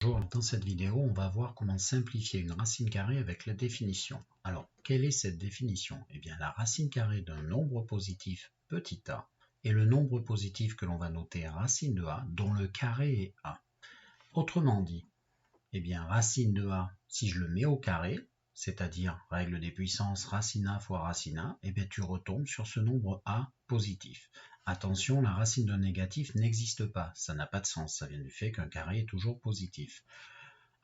Bonjour, dans cette vidéo, on va voir comment simplifier une racine carrée avec la définition. Alors, quelle est cette définition? Eh bien, la racine carrée d'un nombre positif petit a est le nombre positif que l'on va noter racine de a, dont le carré est a. Autrement dit, eh bien, racine de a, si je le mets au carré, c'est-à-dire règle des puissances racine a fois racine a, eh bien, tu retombes sur ce nombre a positif. Attention, la racine d'un négatif n'existe pas, ça n'a pas de sens, ça vient du fait qu'un carré est toujours positif.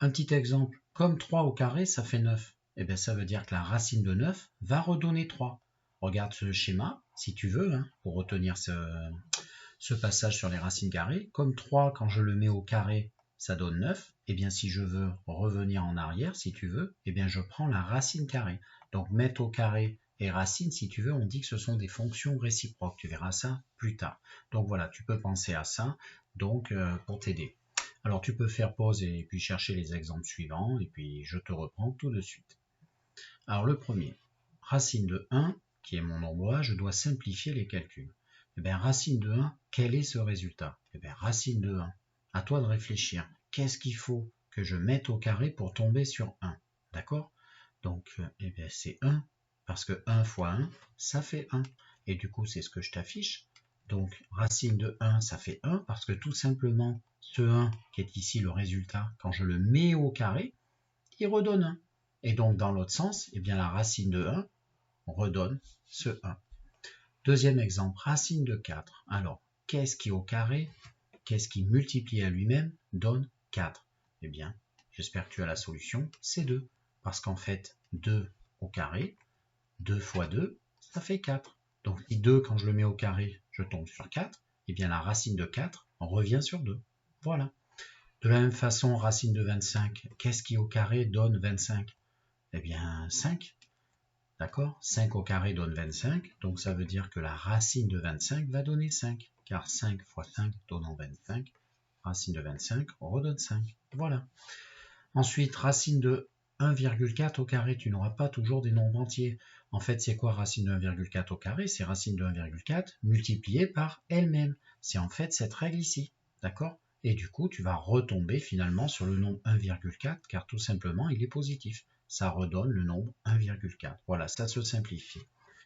Un petit exemple, comme 3 au carré, ça fait 9. Eh bien, ça veut dire que la racine de 9 va redonner 3. Regarde ce schéma, si tu veux, pour retenir ce passage sur les racines carrées. Comme 3, quand je le mets au carré, ça donne 9. Eh bien, si je veux revenir en arrière, si tu veux, eh bien, je prends la racine carrée. Donc, mettre au carré et racine, si tu veux, on dit que ce sont des fonctions réciproques. Tu verras ça plus tard. Donc, voilà, tu peux penser à ça pour t'aider. Alors, tu peux faire pause et puis chercher les exemples suivants, et puis je te reprends tout de suite. Alors, le premier, racine de 1, qui est mon nombre a, je dois simplifier les calculs. Eh bien, racine de 1, quel est ce résultat? Eh bien, racine de 1, à toi de réfléchir. Qu'est-ce qu'il faut que je mette au carré pour tomber sur 1? D'accord? Donc, eh bien, c'est 1, parce que 1 fois 1, ça fait 1. Et du coup, c'est ce que je t'affiche. Donc, racine de 1, ça fait 1, parce que tout simplement, ce 1, qui est ici le résultat, quand je le mets au carré, il redonne 1. Et donc, dans l'autre sens, eh bien, la racine de 1 redonne ce 1. Deuxième exemple, racine de 4. Alors, qu'est-ce qui au carré, qu'est-ce qui multiplie à lui-même donne 4? Eh bien, j'espère que tu as la solution, c'est 2. Parce qu'en fait, 2 au carré, 2 fois 2, ça fait 4. Donc si 2, quand je le mets au carré, je tombe sur 4, eh bien la racine de 4 revient sur 2. Voilà. De la même façon, racine de 25, qu'est-ce qui au carré donne 25? Eh bien 5. D'accord? 5 au carré donne 25, donc ça veut dire que la racine de 25 va donner 5, car 5 fois 5 donnant 25, racine de 25 redonne 5. Voilà. Ensuite, racine de 1,4 au carré, tu n'auras pas toujours des nombres entiers. En fait, c'est quoi racine de 1,4 au carré? C'est racine de 1,4 multipliée par elle-même. C'est en fait cette règle ici. D'accord? Et du coup, tu vas retomber finalement sur le nombre 1,4 car tout simplement, il est positif. Ça redonne le nombre 1,4. Voilà, ça se simplifie.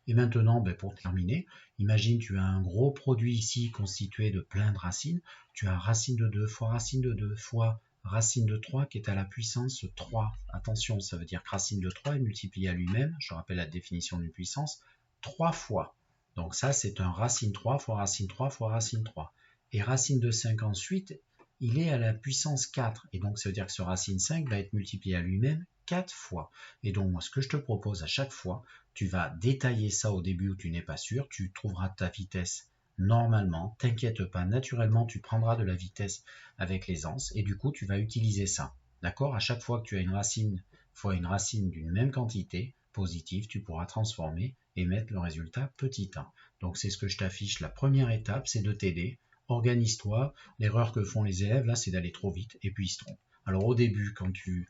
Et maintenant, pour terminer, imagine tu as un gros produit ici constitué de plein de racines. Tu as racine de 2 fois racine de 2 fois racine de 3 qui est à la puissance 3. Attention, ça veut dire que racine de 3 est multiplié à lui-même, je rappelle la définition d'une puissance, 3 fois. Donc ça, c'est un racine 3 fois racine 3 fois racine 3. Et racine de 5 ensuite, il est à la puissance 4. Et donc ça veut dire que ce racine 5 va être multiplié à lui-même 4 fois. Et donc moi, ce que je te propose à chaque fois, tu vas détailler ça au début où tu n'es pas sûr, tu trouveras ta vitesse normalement, t'inquiète pas, naturellement tu prendras de la vitesse avec l'aisance et du coup tu vas utiliser ça. D'accord? À chaque fois que tu as une racine fois une racine d'une même quantité positive, tu pourras transformer et mettre le résultat petit 1. Donc c'est ce que je t'affiche. La première étape, c'est de t'aider. Organise-toi. L'erreur que font les élèves là, c'est d'aller trop vite et puis ils se trompent. Alors au début, quand tu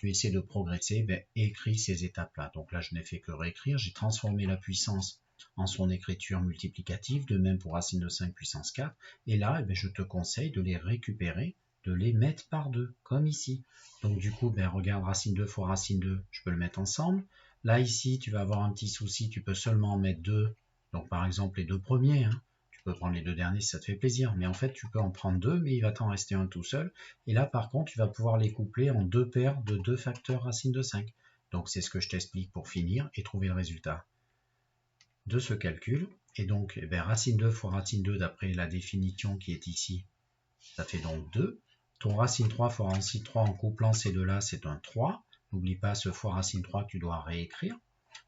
essaies de progresser, écris ces étapes-là. Donc là, je n'ai fait que réécrire. J'ai transformé la puissance en son écriture multiplicative, de même pour racine de 5 puissance 4. Et là, je te conseille de les récupérer, de les mettre par 2, comme ici. Donc du coup, regarde racine 2 fois racine 2, je peux le mettre ensemble. Là, ici, tu vas avoir un petit souci, tu peux seulement en mettre 2. Donc par exemple, les deux premiers, tu peux prendre les deux derniers si ça te fait plaisir. Mais en fait, tu peux en prendre 2, mais il va t'en rester un tout seul. Et là, par contre, tu vas pouvoir les coupler en 2 paires de 2 facteurs racine de 5. Donc c'est ce que je t'explique pour finir et trouver le résultat de ce calcul. Et donc, racine 2 fois racine 2, d'après la définition qui est ici, ça fait donc 2. Ton racine 3 fois racine 3 en couplant ces deux-là, c'est un 3. N'oublie pas ce fois racine 3 que tu dois réécrire.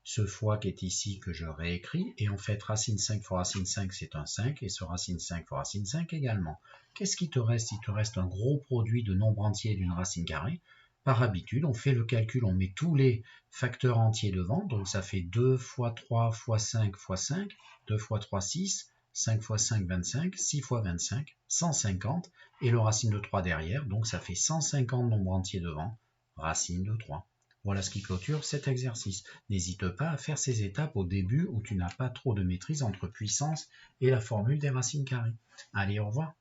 Ce fois qui est ici que je réécris. Et en fait, racine 5 fois racine 5, c'est un 5. Et ce racine 5 fois racine 5 également. Qu'est-ce qui te reste? Il te reste un gros produit de nombres entiers d'une racine carrée. Par habitude, on fait le calcul, on met tous les facteurs entiers devant. Donc ça fait 2 fois 3 fois 5 fois 5. 2 fois 3, 6. 5 fois 5, 25. 6 fois 25, 150. Et le racine de 3 derrière. Donc ça fait 150 nombres entiers devant. Racine de 3. Voilà ce qui clôture cet exercice. N'hésite pas à faire ces étapes au début où tu n'as pas trop de maîtrise entre puissance et la formule des racines carrées. Allez, au revoir.